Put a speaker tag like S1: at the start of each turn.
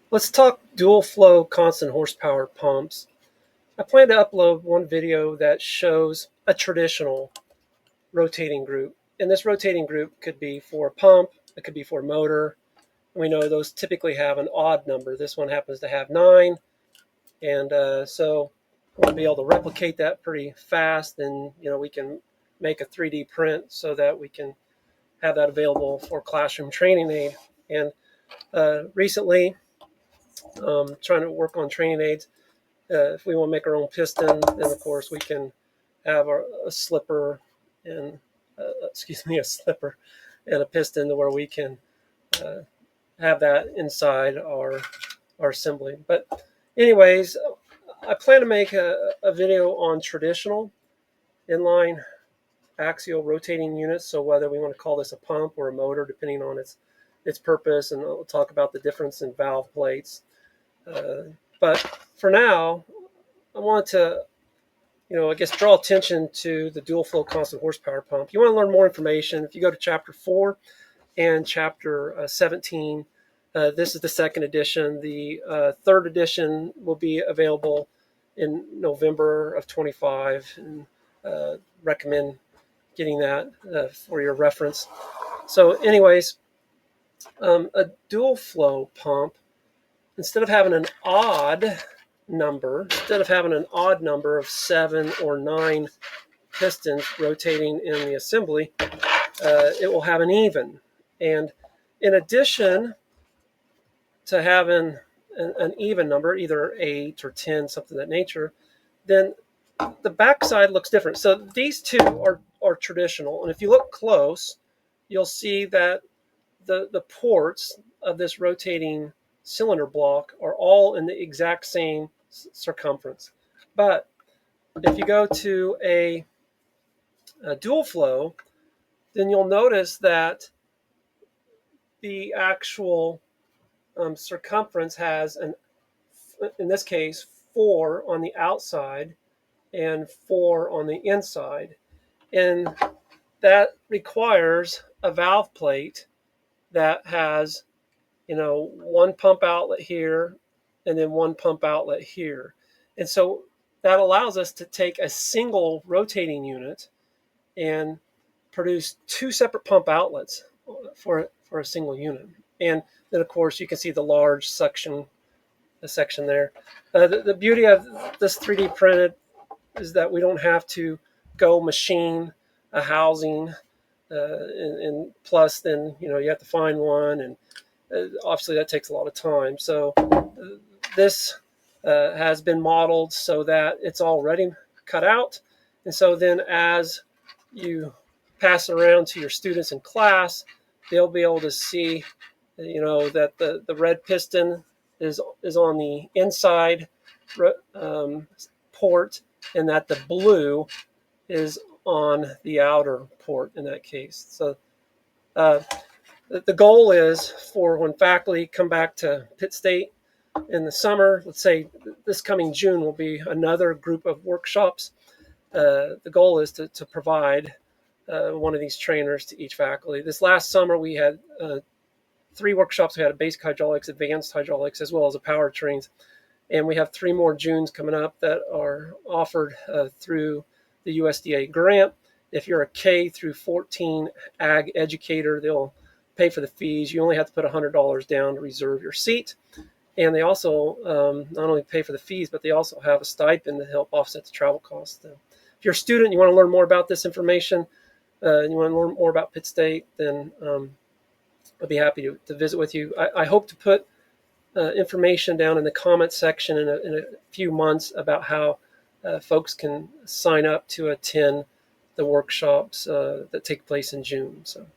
S1: Let's talk dual flow constant horsepower pumps. I plan to upload one video that shows a traditional rotating group. And this rotating group could be for a pump, it could be for a motor. We know those typically have an odd number. This one happens to have 9. And so we'll be able to replicate that pretty fast. And, we can make a 3D print so that we can have that available for classroom training aid. And recently, trying to work on training aids. If we want to make our own piston, then of course we can have a slipper and a slipper and a piston where we can uh, have that inside our assembly. But anyways, I plan to make a video on traditional inline axial rotating units. So whether we want to call this a pump or a motor, depending on its purpose, and I'll talk about the difference in valve plates. But for now, I want to, I guess, draw attention to the dual flow constant horsepower pump. You want to learn more information, if you go to chapter 4 and chapter 17, this is the second edition. The third edition will be available in November of 25, and recommend getting that for your reference. So anyways, a dual flow pump, instead of having an odd number of 7 or 9 pistons rotating in the assembly, it will have an even. And in addition to having an even number, either 8 or 10, something of that nature, then the backside looks different. So these two are traditional. And if you look close, you'll see that the ports of this rotating cylinder block are all in the exact same circumference. But if you go to a dual flow, then you'll notice that the actual circumference has, in this case, 4 on the outside and 4 on the inside. And that requires a valve plate that has, one pump outlet here and then one pump outlet here. And so that allows us to take a single rotating unit and produce 2 separate pump outlets for a single unit. And then, of course, you can see the large section there. The beauty of this 3D printed is that we don't have to go machine a housing, and plus then, you have to find one, and obviously that takes a lot of time. So this has been modeled so that it's already cut out. And so then as you pass it around to your students in class, they'll be able to see, that the red piston is on the inside port, and that the blue is on the outer port in that case. So the goal is for when faculty come back to Pitt State in the summer, let's say this coming June will be another group of workshops. The goal is to provide one of these trainers to each faculty. This last summer we had 3 workshops. We had a basic hydraulics, advanced hydraulics, as well as a powertrains. And we have 3 more Junes coming up that are offered through the USDA grant. If you're a K through 14 ag educator, they'll pay for the fees. You only have to put $100 down to reserve your seat. And they also not only pay for the fees, but they also have a stipend to help offset the travel costs. If you're a student, you want to learn more about this information, you want to learn more about Pitt State, then I'll be happy to visit with you. I hope to put information down in the comments section in a few months about how folks can sign up to attend the workshops that take place in June. So